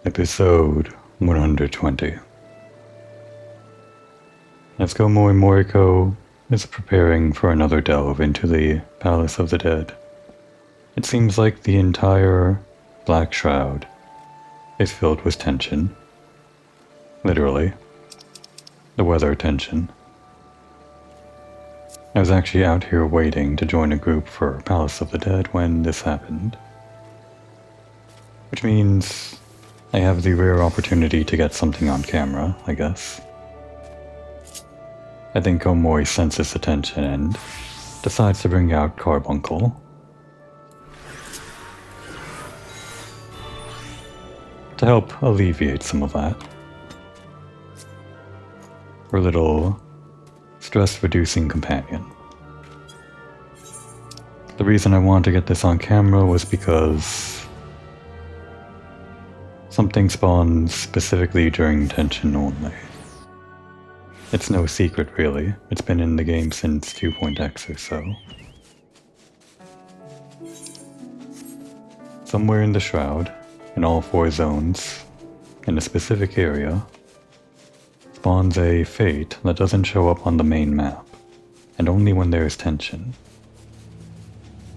Episode 120. As Komori Moriko is preparing for another delve into the Palace of the Dead, it seems like the entire Black Shroud is filled with tension. Literally. The weather tension. I was actually out here waiting to join a group for Palace of the Dead when this happened. Which means I have the rare opportunity to get something on camera, I guess. I think Komori senses the tension and decides to bring out Carbuncle. To help alleviate some of that. Her little stress-reducing companion. The reason I wanted to get this on camera was because something spawns specifically during tension only. It's no secret really, it's been in the game since 2.x or so. Somewhere in the Shroud, in all 4 zones, in a specific area, spawns a fate that doesn't show up on the main map, and only when there is tension.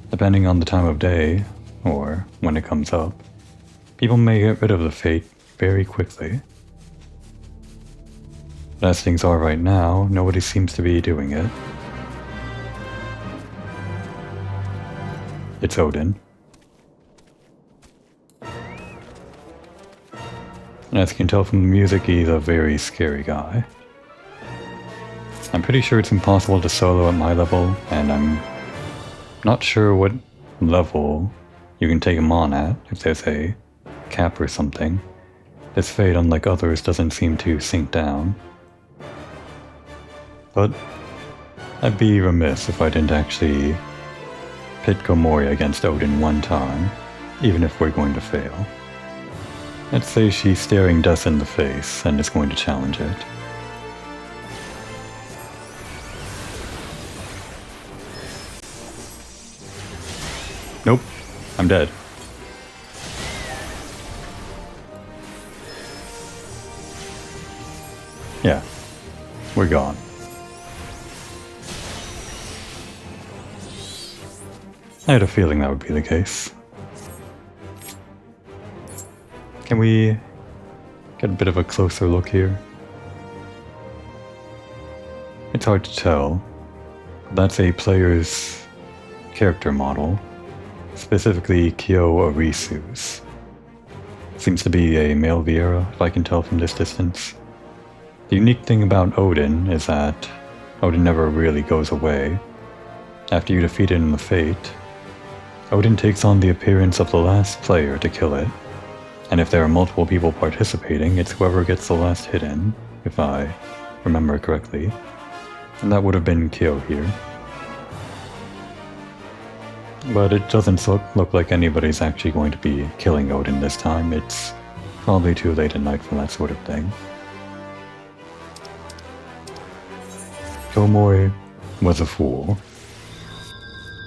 Depending on the time of day, or when it comes up, people may get rid of the fate very quickly. But as things are right now, nobody seems to be doing it. It's Odin. And as you can tell from the music, he's a very scary guy. I'm pretty sure it's impossible to solo at my level, and I'm not sure what level you can take him on at, if there's a cap or something. This fate, unlike others, doesn't seem to sink down. But I'd be remiss if I didn't actually pit Komori against Odin one time, even if we're going to fail. Let's say she's staring death in the face and is going to challenge it. Nope, I'm dead. Yeah, we're gone. I had a feeling that would be the case. Can we get a bit of a closer look here? It's hard to tell. That's a player's character model, specifically Kyo Arisu's. Seems to be a male Viera, if I can tell from this distance. The unique thing about Odin is that Odin never really goes away. After you defeat it in the Fate, Odin takes on the appearance of the last player to kill it. And if there are multiple people participating, it's whoever gets the last hit in, if I remember correctly. And that would have been Kyo here. But it doesn't look like anybody's actually going to be killing Odin this time. It's probably too late at night for that sort of thing. Komori was a fool.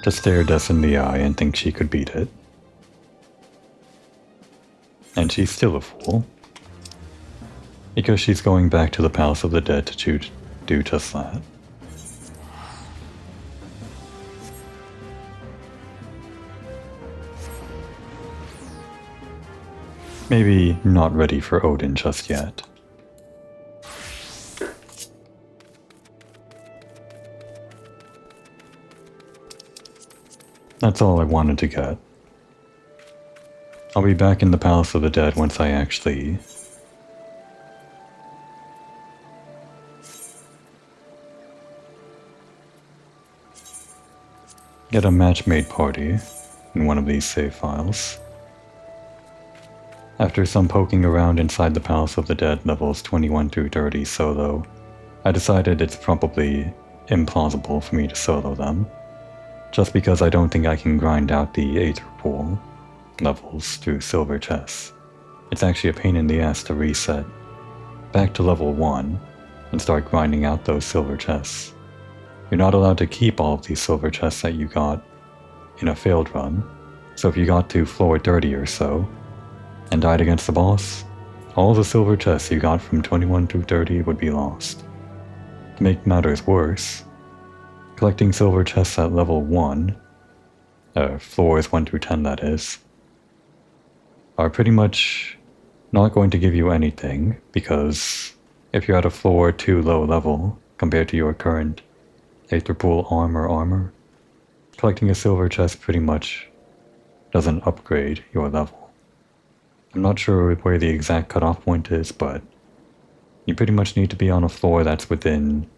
To stare death in the eye and think she could beat it. And she's still a fool. Because she's going back to the Palace of the Dead to do just that. Maybe not ready for Odin just yet. That's all I wanted to get. I'll be back in the Palace of the Dead once I actually get a match-made party in one of these save files. After some poking around inside the Palace of the Dead levels 21 through 30 solo, I decided it's probably implausible for me to solo them, just because I don't think I can grind out the Aether Pool levels through silver chests. It's actually a pain in the ass to reset back to level 1 and start grinding out those silver chests. You're not allowed to keep all of these silver chests that you got in a failed run, so if you got to floor 30 or so, and died against the boss, all the silver chests you got from 21 through 30 would be lost. To make matters worse, collecting silver chests at level 1, floors 1 through 10 that is, are pretty much not going to give you anything, because if you're at a floor too low level compared to your current Aether Pool armor, collecting a silver chest pretty much doesn't upgrade your level. I'm not sure where the exact cutoff point is, but you pretty much need to be on a floor that's within,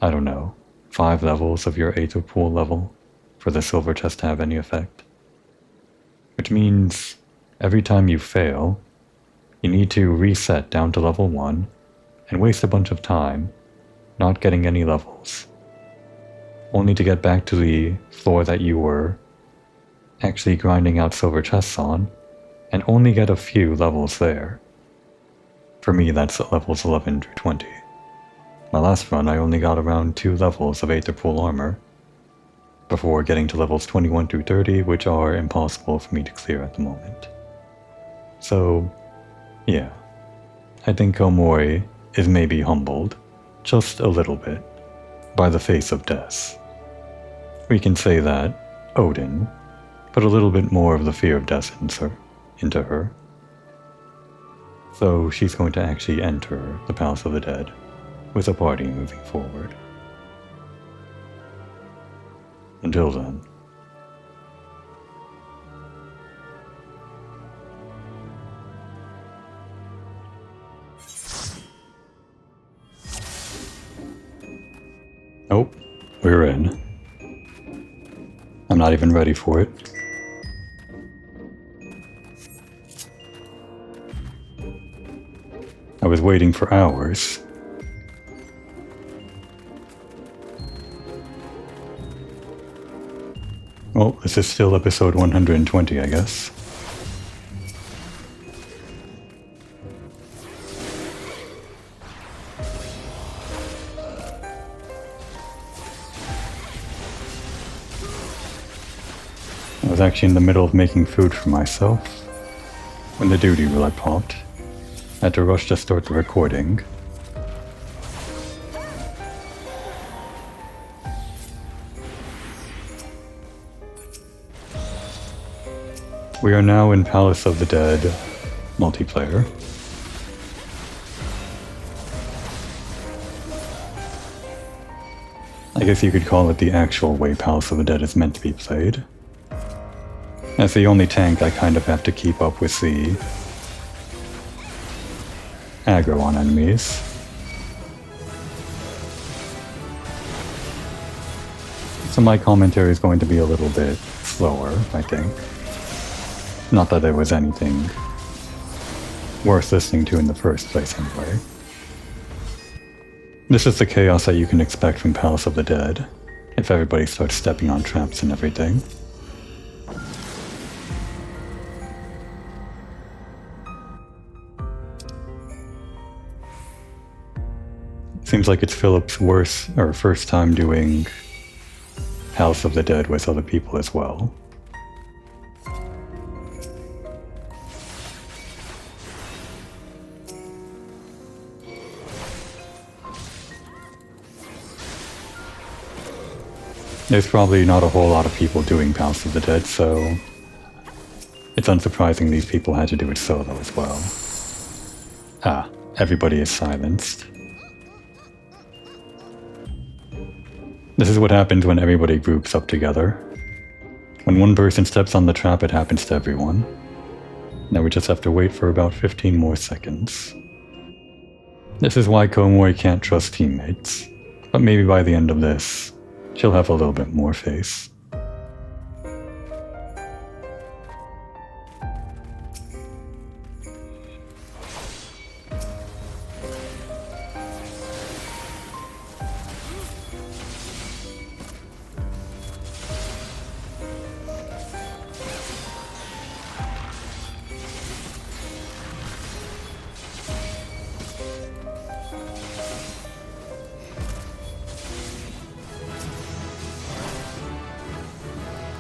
I don't know, 5 levels of your Aether Pool level for the silver chest to have any effect. Which means every time you fail, you need to reset down to level 1 and waste a bunch of time not getting any levels, only to get back to the floor that you were actually grinding out silver chests on, and only get a few levels there. For me, that's levels 11 through 20. My last run, I only got around 2 levels of Aether Pool armor, before getting to levels 21 through 30, which are impossible for me to clear at the moment. So, yeah, I think Komori is maybe humbled, just a little bit, by the face of death. We can say that Odin put a little bit more of the fear of death into her. So she's going to actually enter the Palace of the Dead with a party moving forward. Until then. Nope, we're in. I'm not even ready for it. I was waiting for hours. Well, this is still episode 120, I guess. I was actually in the middle of making food for myself when the duty roulette popped. I had to rush to start the recording. We are now in Palace of the Dead multiplayer. I guess you could call it the actual way Palace of the Dead is meant to be played. As the only tank, I kind of have to keep up with the aggro on enemies. So my commentary is going to be a little bit slower, I think. Not that there was anything worth listening to in the first place anyway. This is the chaos that you can expect from Palace of the Dead, if everybody starts stepping on traps and everything. Seems like it's Philip's first time doing Palace of the Dead with other people as well. There's probably not a whole lot of people doing Palace of the Dead, so it's unsurprising these people had to do it solo as well. Ah, everybody is silenced. This is what happens when everybody groups up together. When one person steps on the trap, it happens to everyone. Now we just have to wait for about 15 more seconds. This is why Komori can't trust teammates, but maybe by the end of this, she'll have a little bit more faith.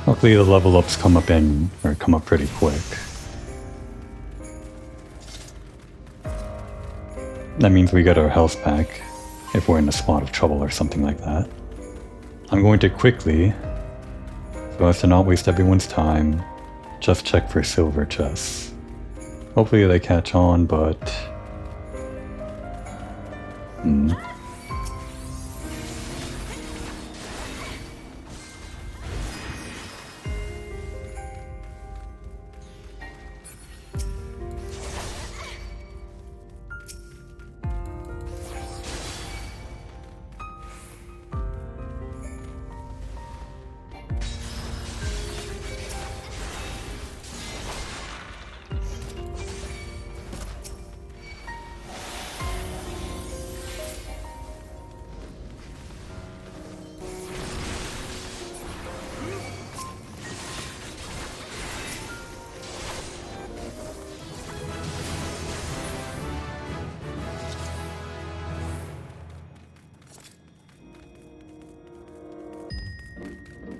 Luckily the level ups come up pretty quick. That means we get our health back if we're in a spot of trouble or something like that. I'm going to quickly, so as to not waste everyone's time, just check for silver chests. Hopefully they catch on, but...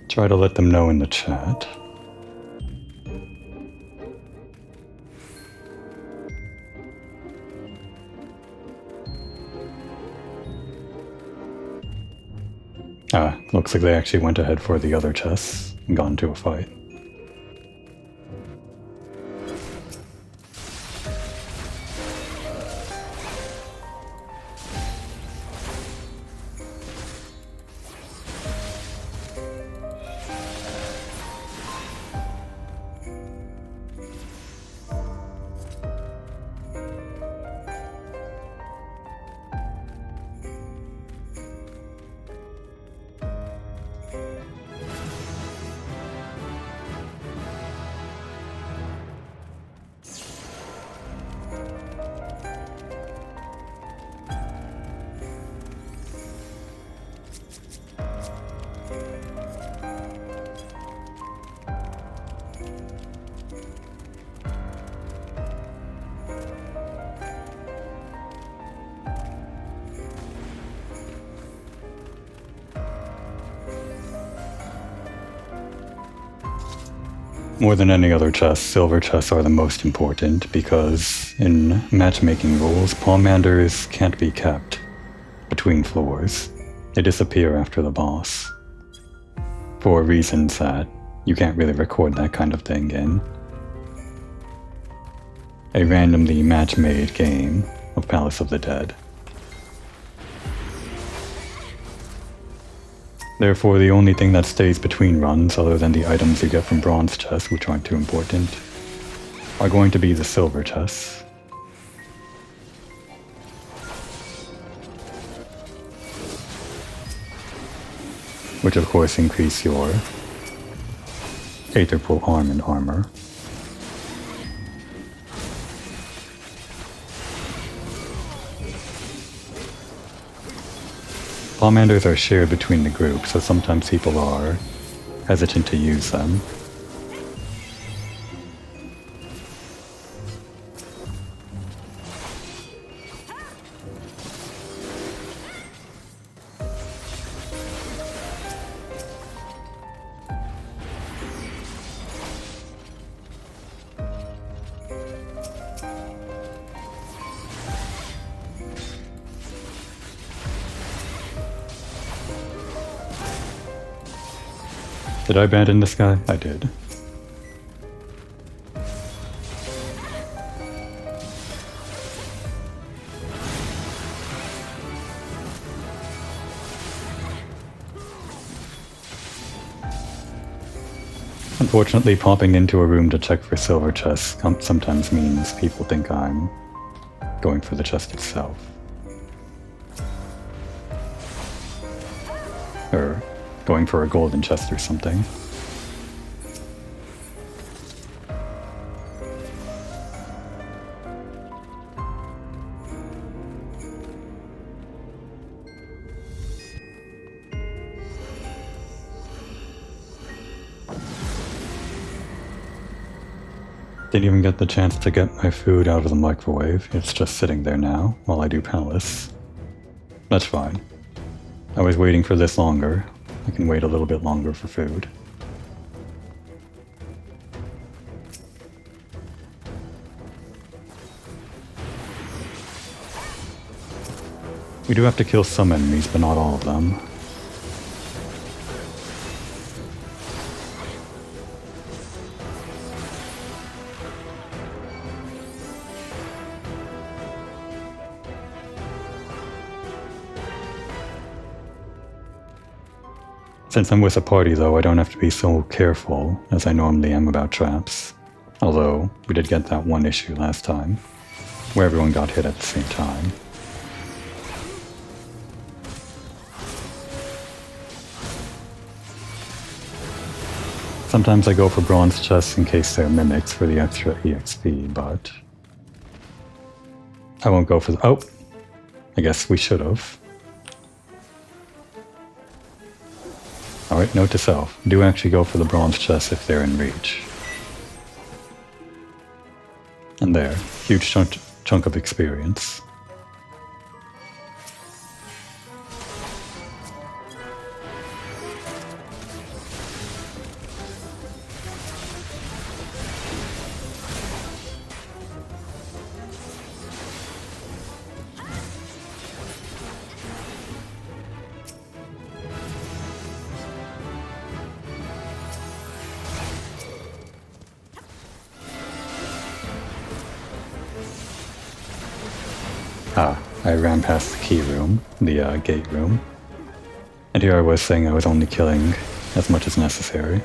try to let them know in the chat. Looks like they actually went ahead for the other chests and got into a fight. More than any other chest, silver chests are the most important because in matchmaking rules, palmanders can't be kept between floors. They disappear after the boss. For reasons that you can't really record that kind of thing in a randomly match-made game of Palace of the Dead. Therefore, the only thing that stays between runs, other than the items you get from bronze chests, which aren't too important, are going to be the silver chests. Which of course increase your Aether Pool arm and armor. Palmanders are shared between the group, so sometimes people are hesitant to use them. Did I abandon this guy? I did. Unfortunately, popping into a room to check for silver chests sometimes means people think I'm going for the chest itself. Or going for a golden chest or something. Didn't even get the chance to get my food out of the microwave. It's just sitting there now while I do Palace. That's fine. I was waiting for this longer. I can wait a little bit longer for food. We do have to kill some enemies, but not all of them. Since I'm with a party though, I don't have to be so careful as I normally am about traps. Although, we did get that one issue last time, where everyone got hit at the same time. Sometimes I go for bronze chests in case they're mimics for the extra EXP, but I won't go for the— oh! I guess we should have. Alright, note to self. Do actually go for the bronze chests if they're in reach. And there, huge chunk of experience. I ran past the key room, the gate room, and here I was saying I was only killing as much as necessary.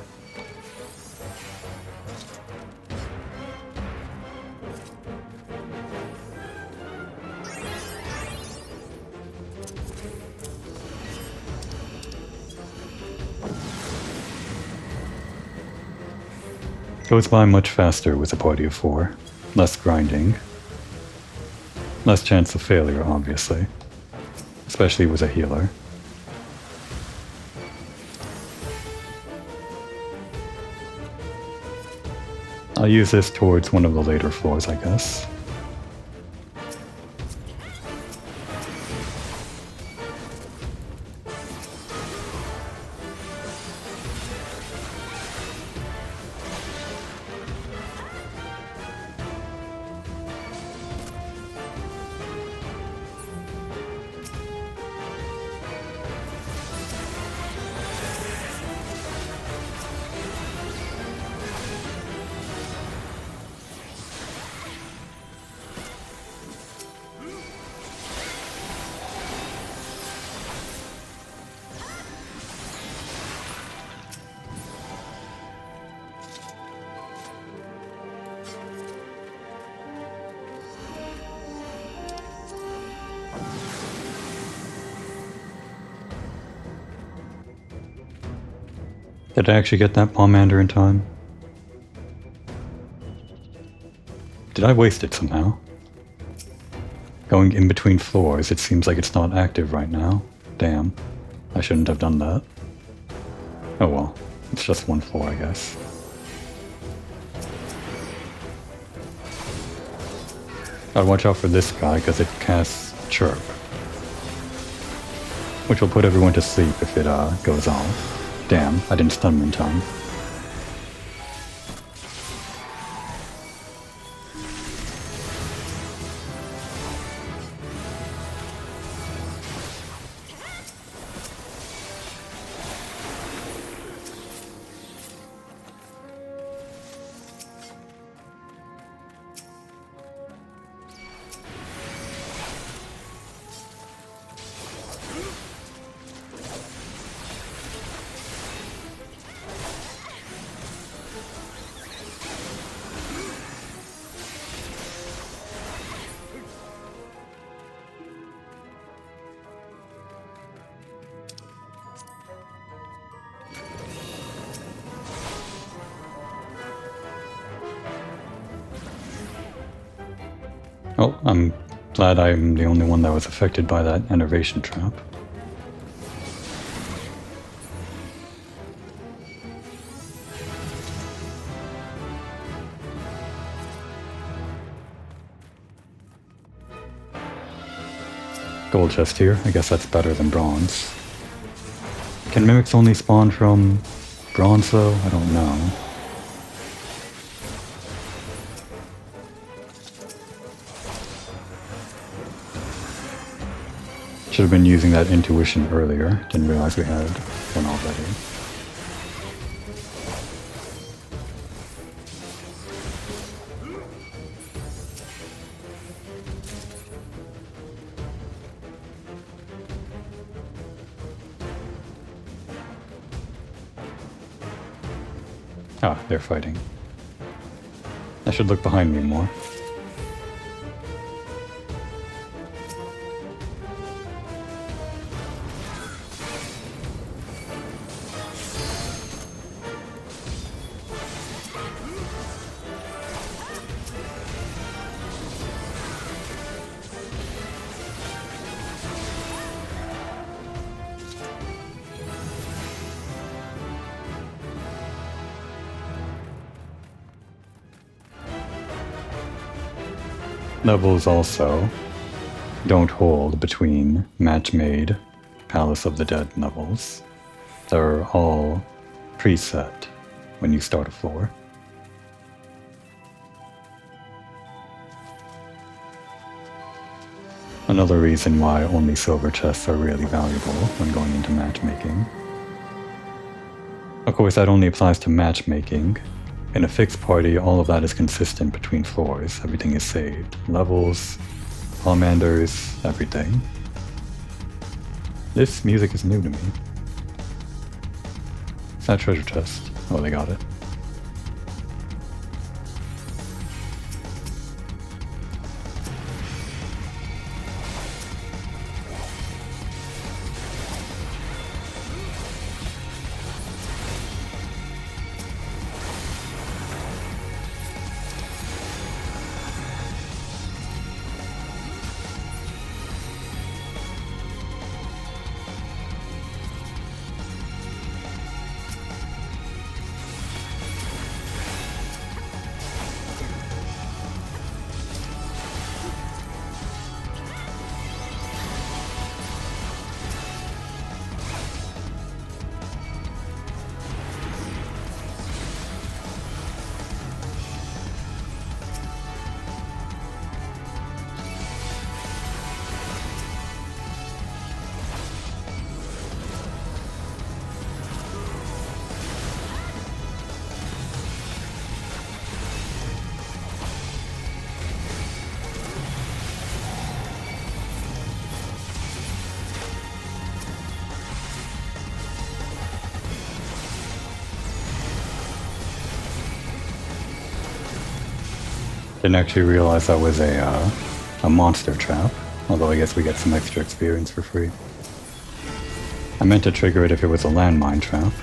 Goes by much faster with a party of 4, less grinding. Less chance of failure, obviously. Especially with a healer. I'll use this towards one of the later floors, I guess. Did I actually get that Pomander in time? Did I waste it somehow? Going in between floors, it seems like it's not active right now. Damn. I shouldn't have done that. Oh well. It's just one floor, I guess. Gotta watch out for this guy, because it casts Chirp. Which will put everyone to sleep if it goes on. Damn, I didn't stun him in time. Oh, I'm glad I'm the only one that was affected by that enervation trap. Gold chest here. I guess that's better than bronze. Can mimics only spawn from bronze though? I don't know. Should have been using that intuition earlier. Didn't realize we had one already. Ah, they're fighting. I should look behind me more. Levels also don't hold between match-made Palace of the Dead levels. They're all preset when you start a floor. Another reason why only silver chests are really valuable when going into matchmaking. Of course, that only applies to matchmaking. In a fixed party, all of that is consistent between floors. Everything is saved. Levels, commanders, everything. This music is new to me. Is that treasure chest? Oh, they got it. Didn't actually realize that was a monster trap, although I guess we get some extra experience for free. I meant to trigger it if it was a landmine trap,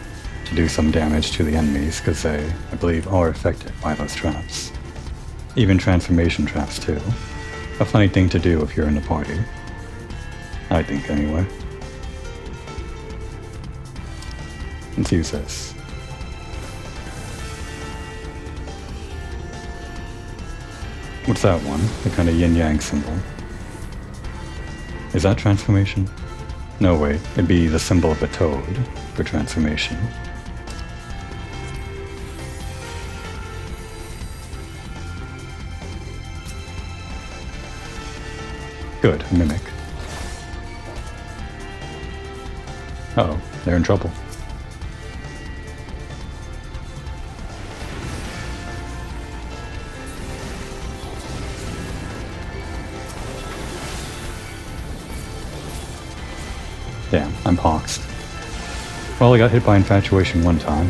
to do some damage to the enemies, because they, I believe, are affected by those traps. Even transformation traps too. A funny thing to do if you're in a party. I think anyway. Let's use this. What's that one? The kind of yin-yang symbol. Is that transformation? No, wait. It'd be the symbol of a toad for transformation. Good, mimic. Uh-oh, they're in trouble. Damn, I'm poxed. Well, I got hit by infatuation one time.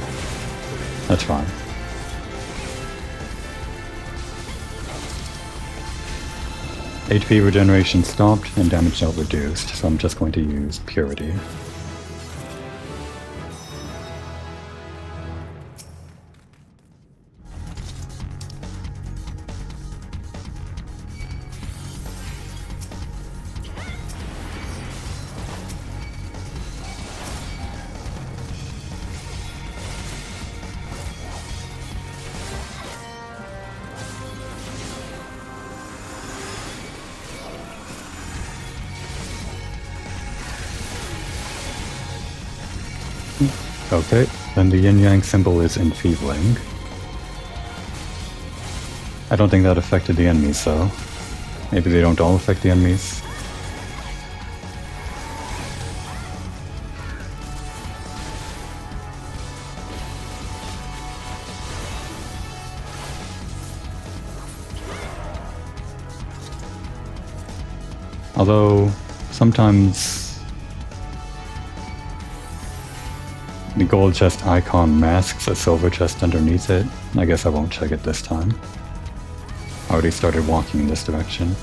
That's fine. HP regeneration stopped and damage dealt reduced, so I'm just going to use Purity. Okay, then the yin-yang symbol is enfeebling. I don't think that affected the enemies though. Maybe they don't all affect the enemies. Although, sometimes the gold chest icon masks a silver chest underneath it. I guess I won't check it this time. I already started walking in this direction.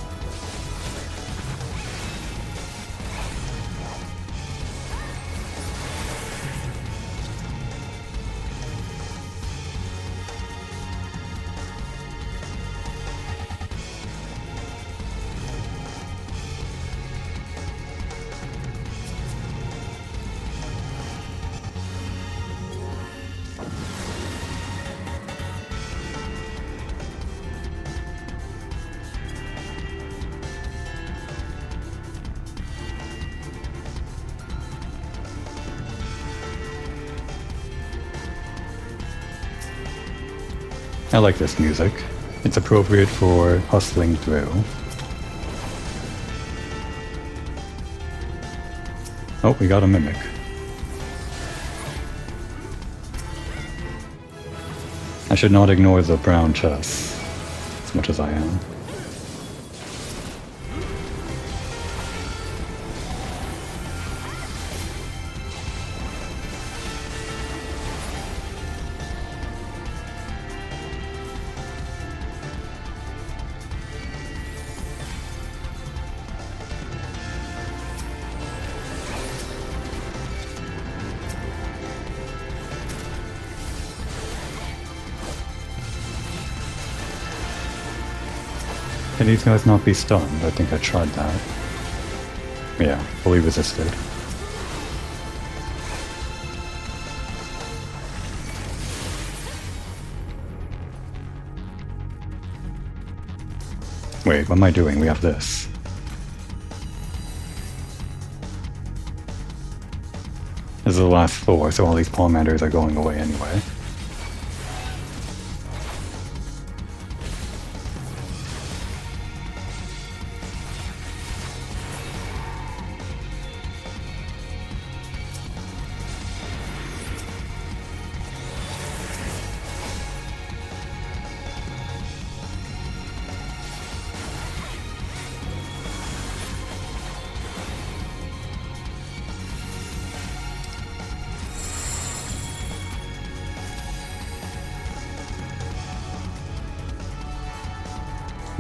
I like this music. It's appropriate for hustling through. Oh, we got a mimic. I should not ignore the brown chest as much as I am. Can these guys not be stunned? I think I tried that. Yeah, fully resisted. Wait, what am I doing? We have this. This is the last floor, so all these palmanders are going away anyway.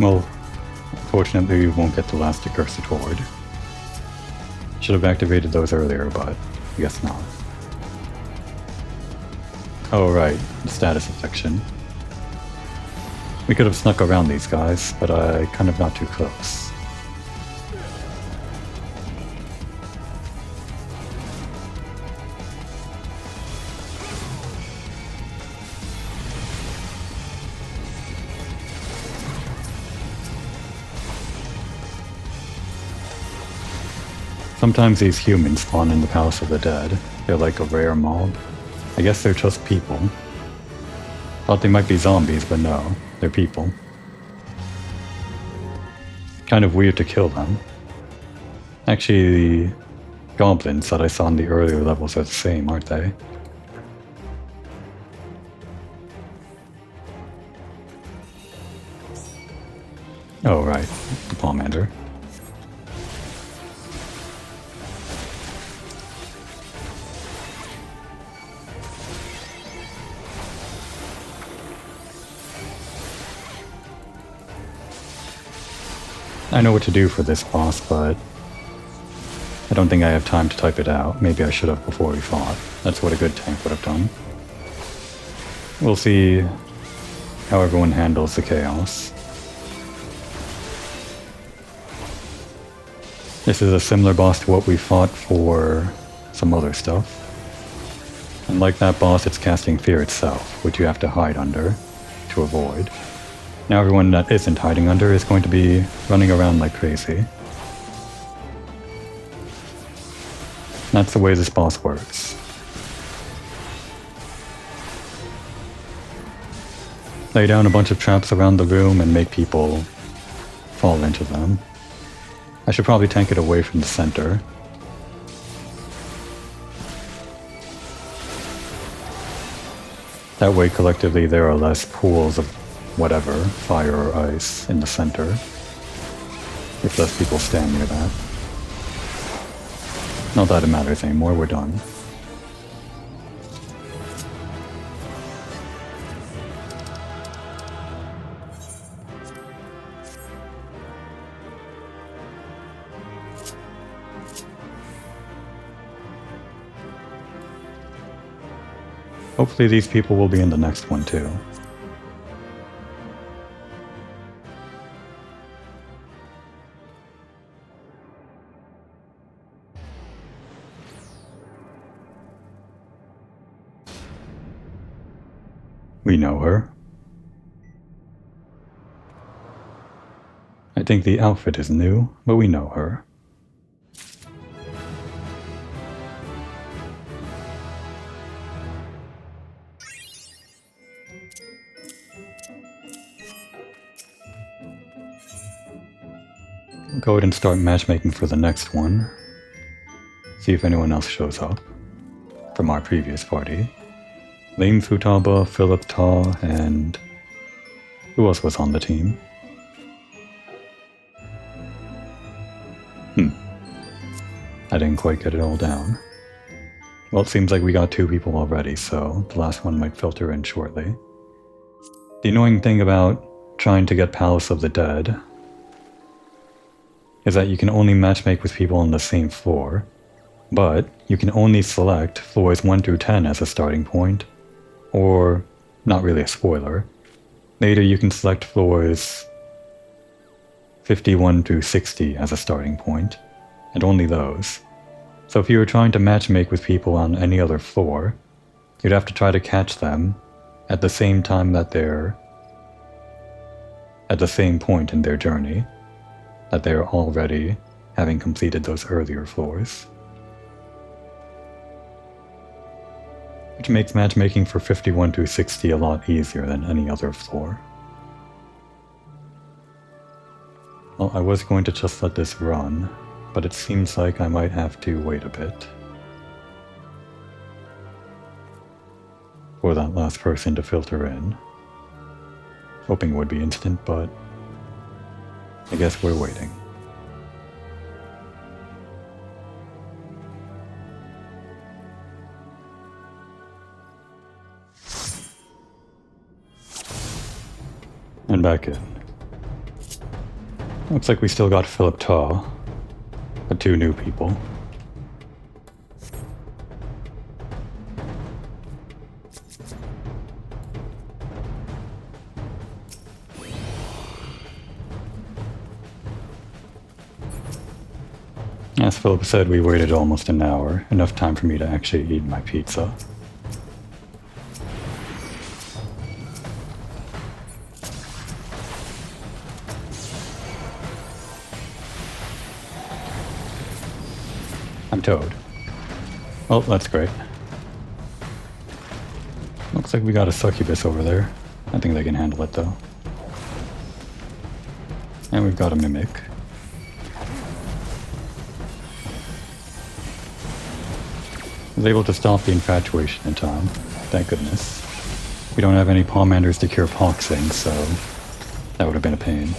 Well, unfortunately we won't get the last accursed horde. Should have activated those earlier, but I guess not. Oh right, the status affection. We could have snuck around these guys, but I kind of got too close. Sometimes these humans spawn in the Palace of the Dead. They're like a rare mob. I guess they're just people. Thought they might be zombies, but no, they're people. Kind of weird to kill them. Actually, the goblins that I saw in the earlier levels are the same, aren't they? Oh right, the Palmander. I know what to do for this boss, but I don't think I have time to type it out. Maybe I should have before we fought. That's what a good tank would have done. We'll see how everyone handles the chaos. This is a similar boss to what we fought for some other stuff. And like that boss, it's casting fear itself, which you have to hide under to avoid. Now everyone that isn't hiding under is going to be running around like crazy. That's the way this boss works. Lay down a bunch of traps around the room and make people fall into them. I should probably tank it away from the center. That way collectively there are less pools of whatever, fire or ice, in the center. if less people stand near that. Not that it matters anymore, we're done. Hopefully these people will be in the next one too. We know her. I think the outfit is new, but we know her. Go ahead and start matchmaking for the next one. See if anyone else shows up from our previous party. Lane Futaba, Philip Ta, and who else was on the team? I didn't quite get it all down. Well, it seems like we got 2 people already, so the last one might filter in shortly. The annoying thing about trying to get Palace of the Dead is that you can only matchmake with people on the same floor, but you can only select floors 1 through 10 as a starting point, or, not really a spoiler, later you can select floors 51 through 60 as a starting point, and only those. So if you were trying to matchmake with people on any other floor, you'd have to try to catch them at the same time that they're at the same point in their journey, that they're already having completed those earlier floors. Which makes matchmaking for 51 through 60 a lot easier than any other floor. Well, I was going to just let this run, but it seems like I might have to wait a bit for that last person to filter in. Hoping it would be instant, but I guess we're waiting. And back in. Looks like we still got Philip Ta, but 2 new people. As Philip said, we waited almost an hour, enough time for me to actually eat my pizza. I'm Toad. Well, that's great. Looks like we got a succubus over there. I think they can handle it though. And we've got a mimic. I was able to stop the infatuation in time. Thank goodness. We don't have any palmanders to cure poxing, so that would have been a pain.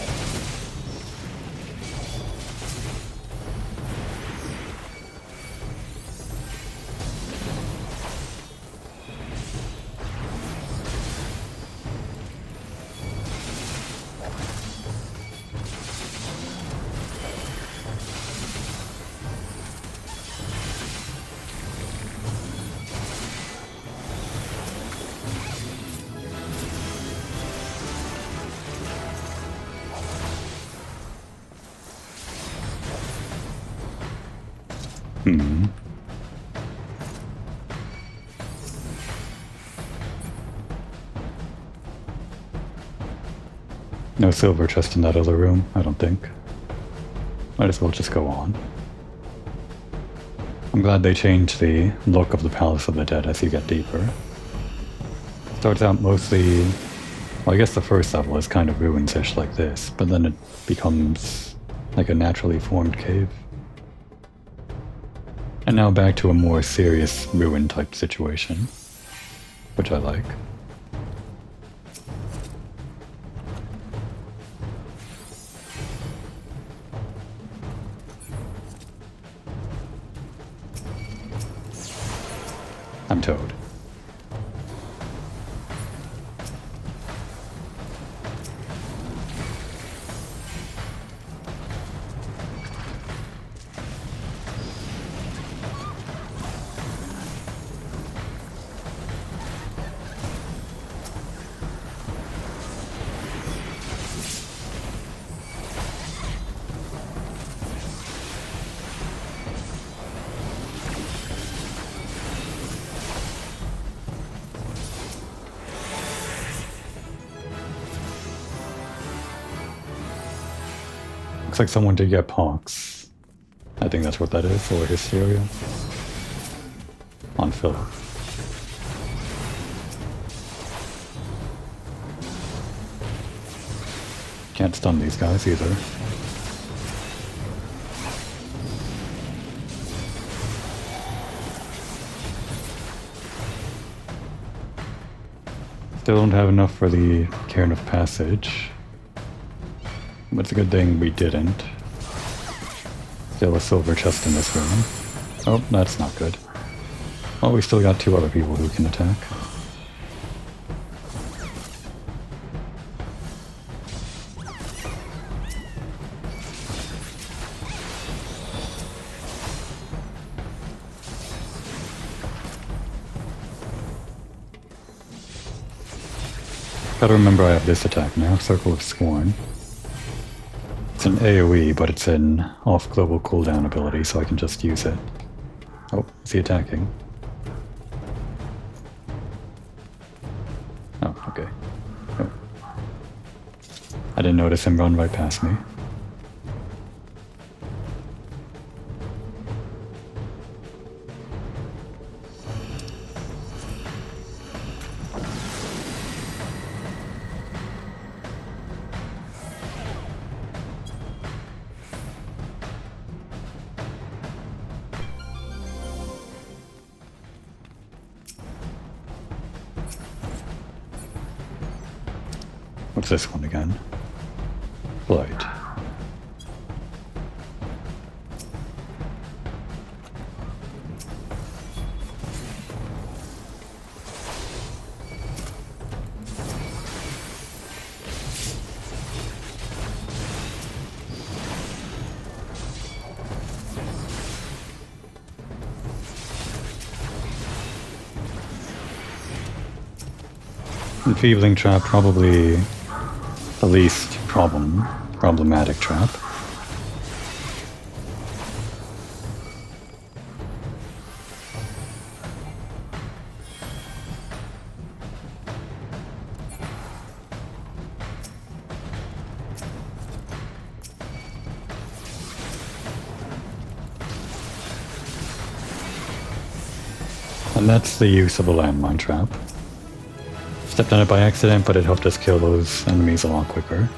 No silver chest in that other room, I don't think. Might as well just go on. I'm glad they changed the look of the Palace of the Dead as you get deeper. Starts out mostly... well, I guess the first level is kind of ruins-ish like this, but then it becomes like a naturally formed cave. And now back to a more serious ruin-type situation, which I like. Toad. Looks like someone did get pox. I think that's what that is, or hysteria. On Philip. Can't stun these guys either. Still don't have enough for the Cairn of Passage. But it's a good thing we didn't. Still a silver chest in this room. Oh, that's not good. Well, we still got 2 other people who can attack. Gotta remember I have this attack now, Circle of Scorn. It's an AoE, but it's an off-global cooldown ability, so I can just use it. Oh, is he attacking? Oh, okay. Oh. I didn't notice him run right past me. What's this one again? Flight. Enfeebling trap, probably the least problematic trap. And that's the use of a landmine trap. Stepped on it by accident, but it helped us kill those enemies a lot quicker.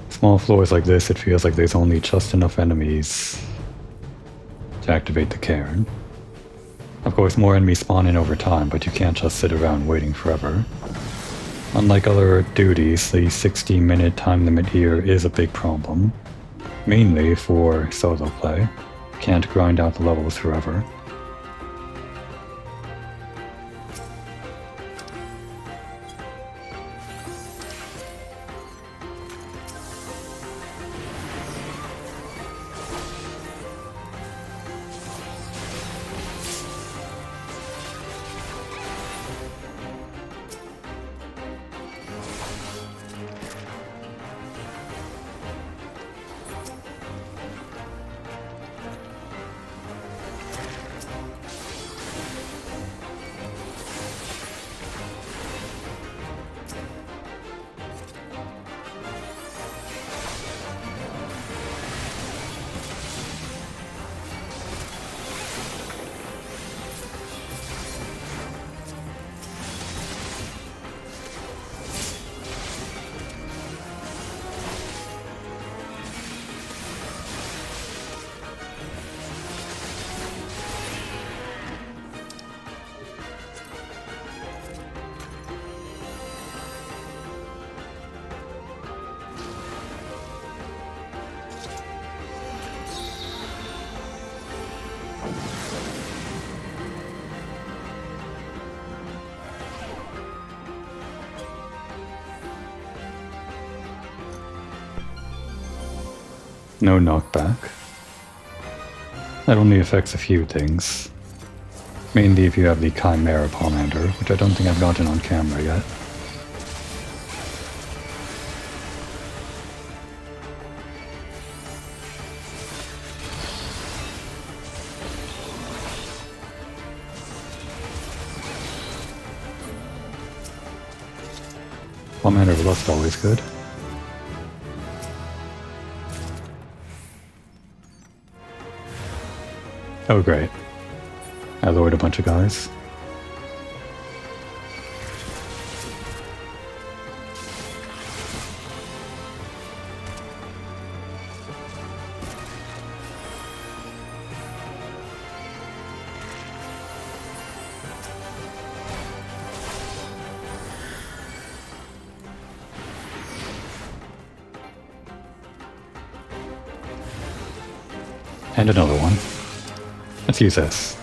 Small floors like this, it feels like there's only just enough enemies to activate the cairn. Of course, more enemies spawn in over time, but you can't just sit around waiting forever. Unlike other duties, the 60-minute time limit here is a big problem. Mainly for solo play. Can't grind out the levels forever. No knockback. That only affects a few things. Mainly if you have the Chimera Pomander, which I don't think I've gotten on camera yet. Pomander of Lust always good. Oh great. I lured a bunch of guys. And another one. Let's use this.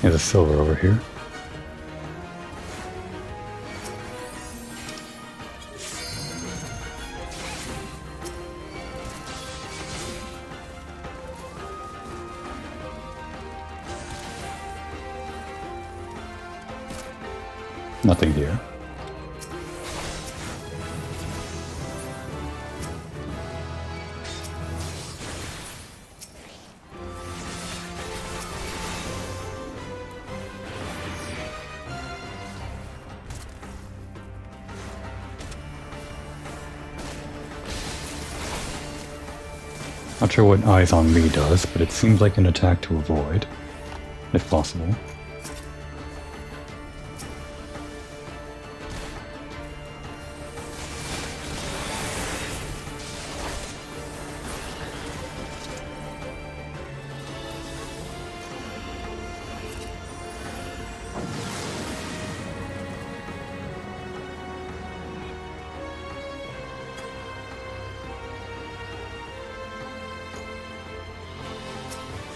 There's a silver over here. Nothing here. Not sure what Eyes on Me does, but it seems like an attack to avoid, if possible.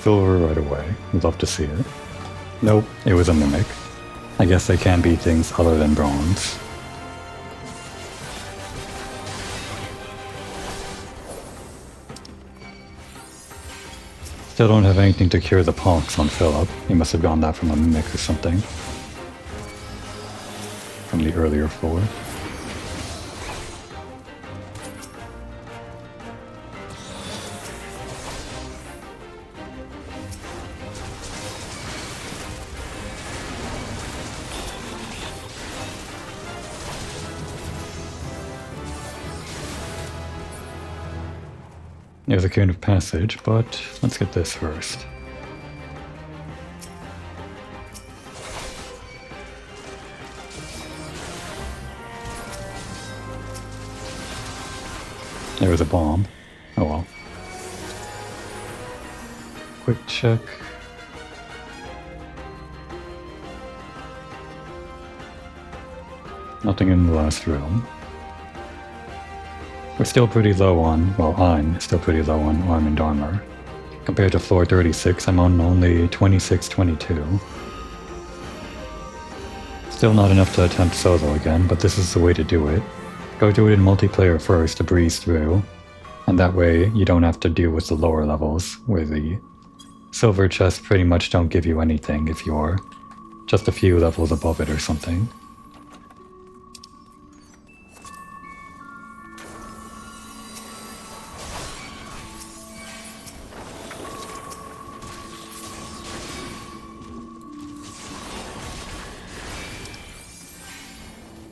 Silver right away. Would love to see it. Nope, it was a mimic. I guess they can be things other than bronze. Still don't have anything to cure the pox on Philip. He must have gotten that from a mimic or something. From the earlier floor. There's a cone of passage, but let's get this first. There was a bomb. Oh well. Quick check. Nothing in the last room. We're still pretty low on, well, I'm still pretty low on arm and armor. Compared to floor 36, I'm on only 26-22. Still not enough to attempt solo again, but this is the way to do it. Go do it in multiplayer first to breeze through, and that way you don't have to deal with the lower levels, where the silver chests pretty much don't give you anything if you're just a few levels above it or something.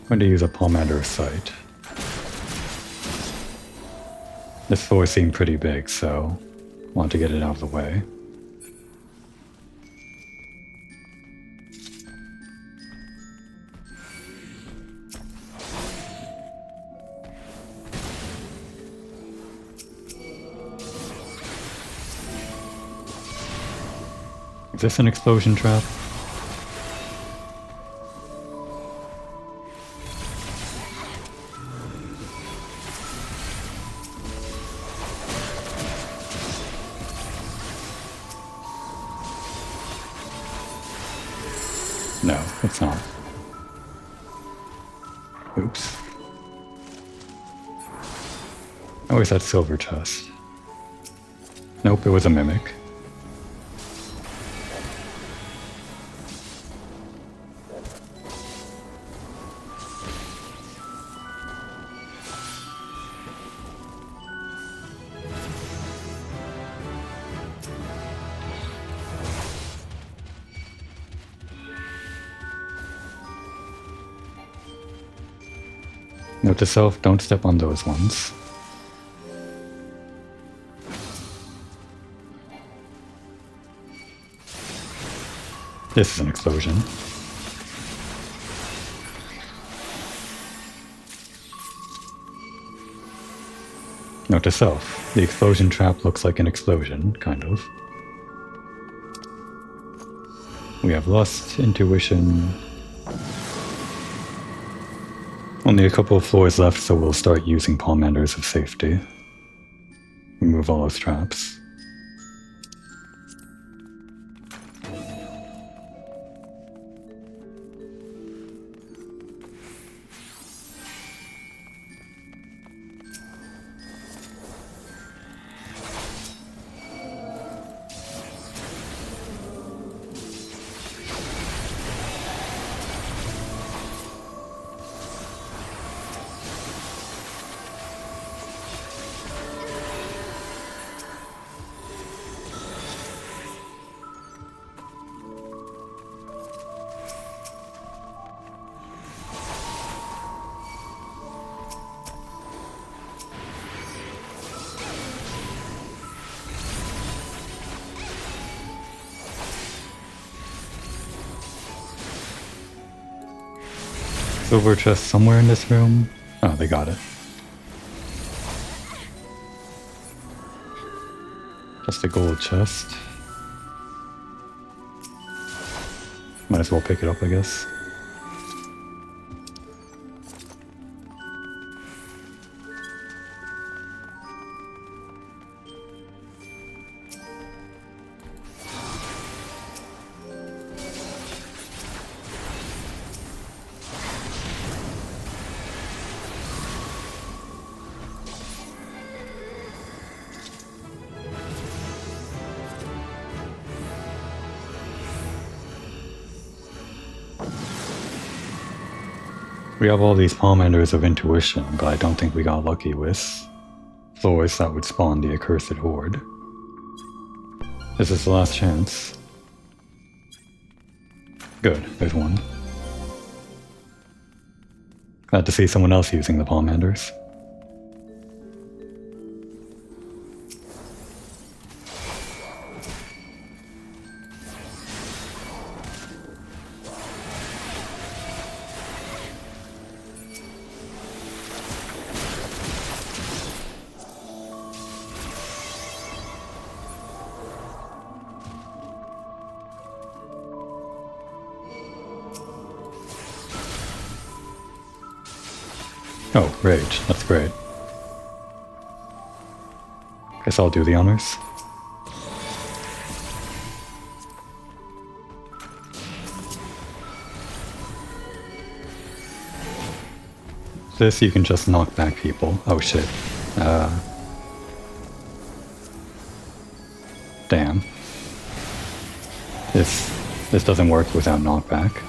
I'm going to use a Pomander sight. This floor seemed pretty big, so I want to get it out of the way. Is this an explosion trap? No, it's not. Oops. Oh, is that silver chest? Nope, it was a mimic. Note to self, don't step on those ones. This is an explosion. Note to self, the explosion trap looks like an explosion, kind of. We have lust, intuition. Only a couple of floors left, so we'll start using palmanders of safety. Remove all those traps. Silver chest somewhere in this room. Oh, they got it. Just a gold chest. Might as well pick it up, I guess. We have all these palmanders of intuition, but I don't think we got lucky with floors that would spawn the accursed horde. This is the last chance. Good, there's one. Glad to see someone else using the palmanders. Oh, rage. That's great. Guess I'll do the honors. This you can just knock back people. Oh shit. Damn. This doesn't work without knockback.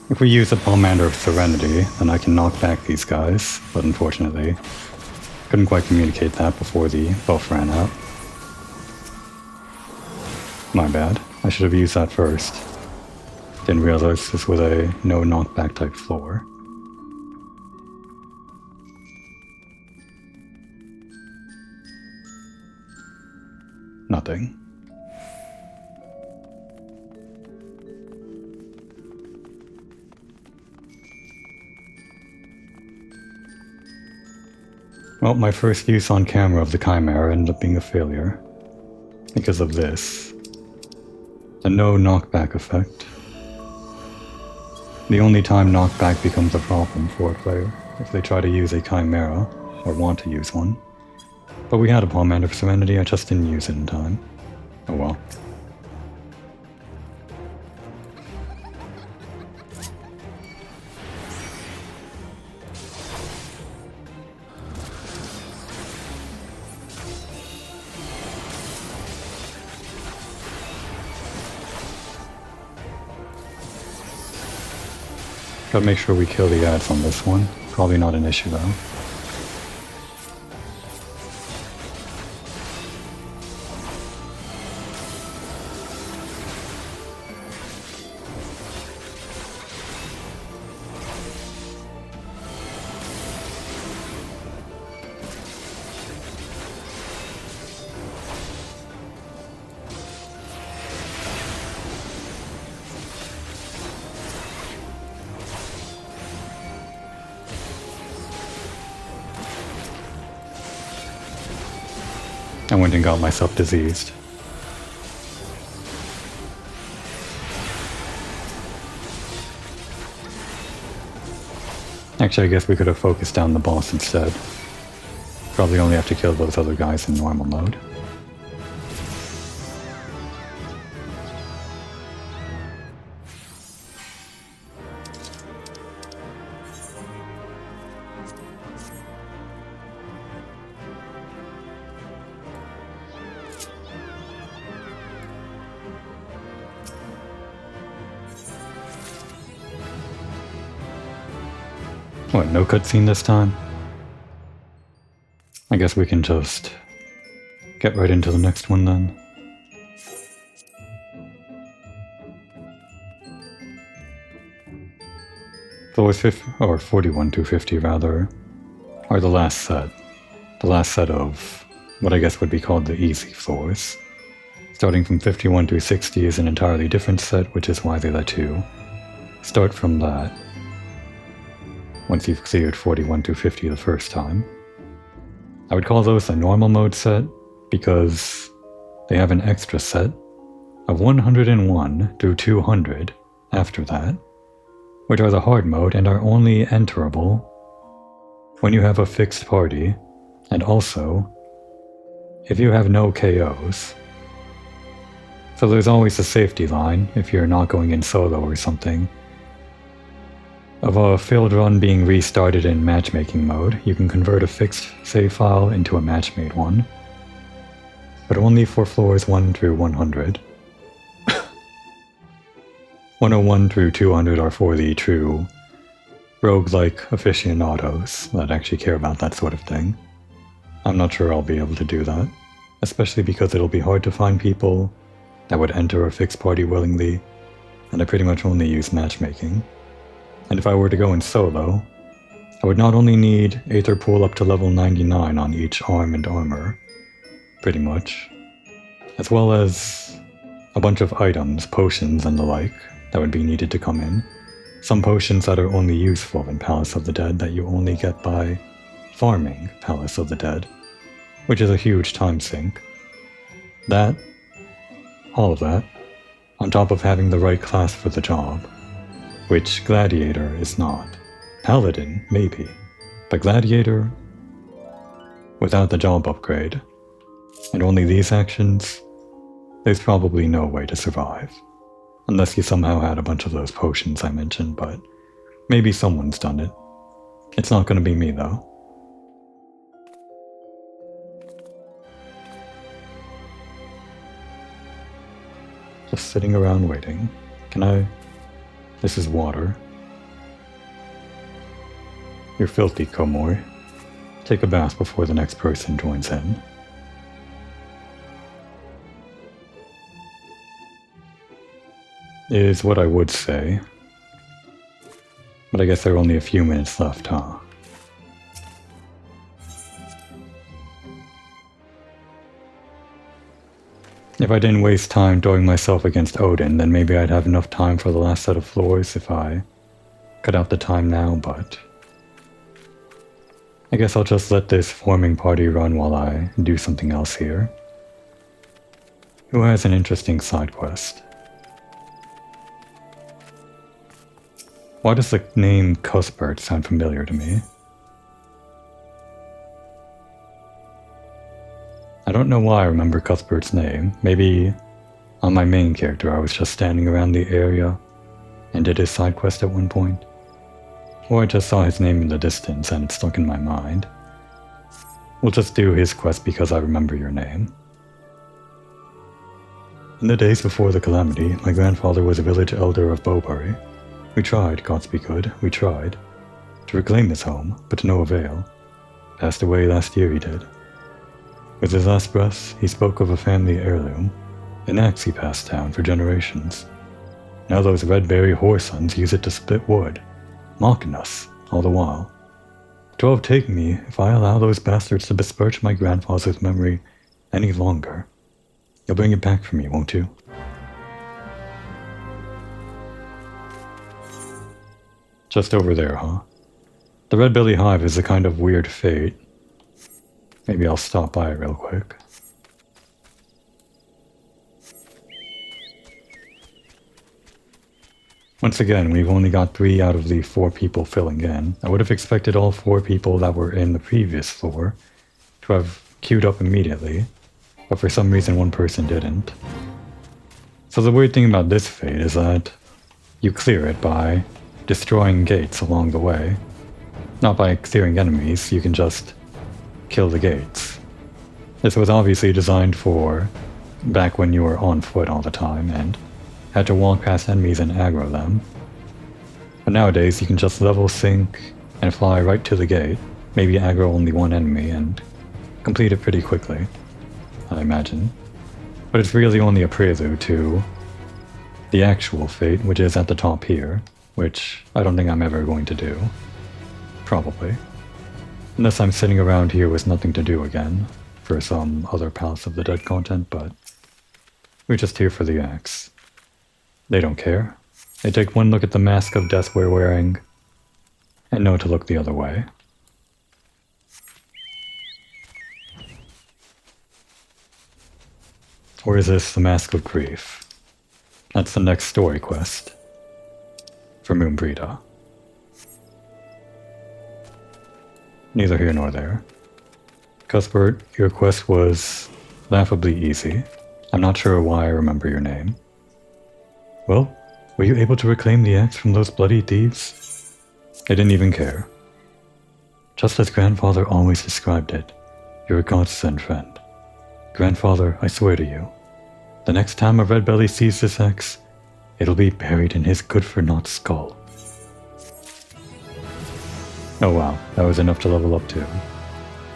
If we use a Pomander of Serenity, then I can knock back these guys, but unfortunately, couldn't quite communicate that before the buff ran out. My bad. I should have used that first. Didn't realize this was a no knockback type floor. Nothing. Well, my first use on camera of the Chimera ended up being a failure. Because of this. The no knockback effect. The only time knockback becomes a problem for a player, if they try to use a Chimera, or want to use one. But we had a Palm Hand of Serenity, I just didn't use it in time. Oh well. Gotta make sure we kill the ads on this one. Probably not an issue though. I went and got myself diseased. Actually, I guess we could have focused down the boss instead. Probably only have to kill those other guys in normal mode. What, no cutscene this time? I guess we can just get right into the next one then. Floors 41 to 50 rather, are the last set. The last set of what I guess would be called the easy floors. Starting from 51 to 60 is an entirely different set, which is why they let you start from that once you've cleared 41 to 50 the first time. I would call those a normal mode set because they have an extra set of 101 through 200 after that, which are the hard mode and are only enterable when you have a fixed party, and also if you have no KOs. So there's always a safety line if you're not going in solo or something. Of a failed run being restarted in matchmaking mode, you can convert a fixed save file into a match-made one, but only for floors 1 through 100. 101 through 200 are for the true roguelike aficionados that actually care about that sort of thing. I'm not sure I'll be able to do that, especially because it'll be hard to find people that would enter a fixed party willingly, and I pretty much only use matchmaking. And if I were to go in solo, I would not only need Aether Pool up to level 99 on each arm and armor, pretty much, as well as a bunch of items, potions and the like, that would be needed to come in. Some potions that are only useful in Palace of the Dead that you only get by farming Palace of the Dead, which is a huge time sink. That, all of that, on top of having the right class for the job, which Gladiator is not. Paladin, maybe, but Gladiator, without the job upgrade, and only these actions, there's probably no way to survive. Unless you somehow had a bunch of those potions I mentioned, but maybe someone's done it. It's not going to be me, though. Just sitting around waiting. Can I... This is water. You're filthy, Komori. Take a bath before the next person joins in. is what I would say. But I guess there are only a few minutes left, huh? If I didn't waste time throwing myself against Odin, then maybe I'd have enough time for the last set of floors if I cut out the time now, but I guess I'll just let this forming party run while I do something else here. Who has an interesting side quest? Why does the name Cuthbert sound familiar to me? I don't know why I remember Cuthbert's name. Maybe on my main character I was just standing around the area and did his side quest at one point. Or I just saw his name in the distance and it stuck in my mind. We'll just do his quest because I remember your name. In the days before the calamity, my grandfather was a village elder of Bowbury. We tried, Gods be good, we tried, to reclaim his home, but to no avail. Passed away last year he did. With his last breath, he spoke of a family heirloom, an axe he passed down for generations. Now those red-berry whoresons use it to split wood, mocking us all the while. 12 take me if I allow those bastards to besmirch my grandfather's memory any longer. You'll bring it back for me, won't you? Just over there, huh? The Red Belly Hive is a kind of weird fate. Maybe I'll stop by real quick. Once again, we've only got 3 out of the 4 people filling in. I would have expected all 4 people that were in the previous floor to have queued up immediately, but for some reason one person didn't. So the weird thing about this fate is that you clear it by destroying gates along the way. Not by clearing enemies, you can just kill the gates. This was obviously designed for back when you were on foot all the time and had to walk past enemies and aggro them. But nowadays you can just level sync and fly right to the gate, maybe aggro only one enemy and complete it pretty quickly, I imagine. But it's really only a prelude to the actual fate, which is at the top here, which I don't think I'm ever going to do. Probably. Unless I'm sitting around here with nothing to do again, for some other Palace of the Dead content, but we're just here for the axe. They don't care. They take one look at the mask of death we're wearing, and know to look the other way. Or is this the Mask of Grief? That's the next story quest for Moonbreeda. Neither here nor there. Cuthbert, your quest was laughably easy. I'm not sure why I remember your name. Well, were you able to reclaim the axe from those bloody thieves? They didn't even care. Just as Grandfather always described it, you're a godsend friend. Grandfather, I swear to you, the next time a red belly sees this axe, it'll be buried in his good-for-naught skull. Oh wow, that was enough to level up to.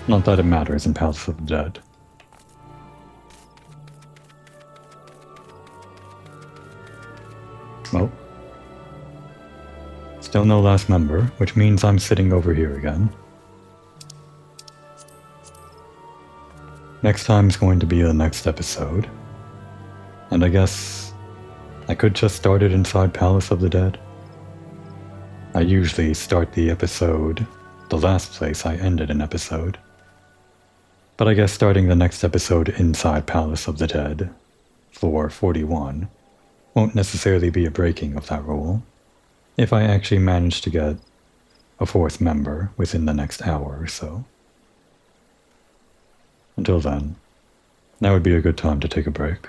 Not that it matters in Palace of the Dead. Well, still no last member, which means I'm sitting over here again. Next time's going to be the next episode. And I guess I could just start it inside Palace of the Dead. I usually start the episode the last place I ended an episode. But I guess starting the next episode inside Palace of the Dead, floor 41, won't necessarily be a breaking of that rule, if I actually manage to get a 4th member within the next hour or so. Until then, now would be a good time to take a break.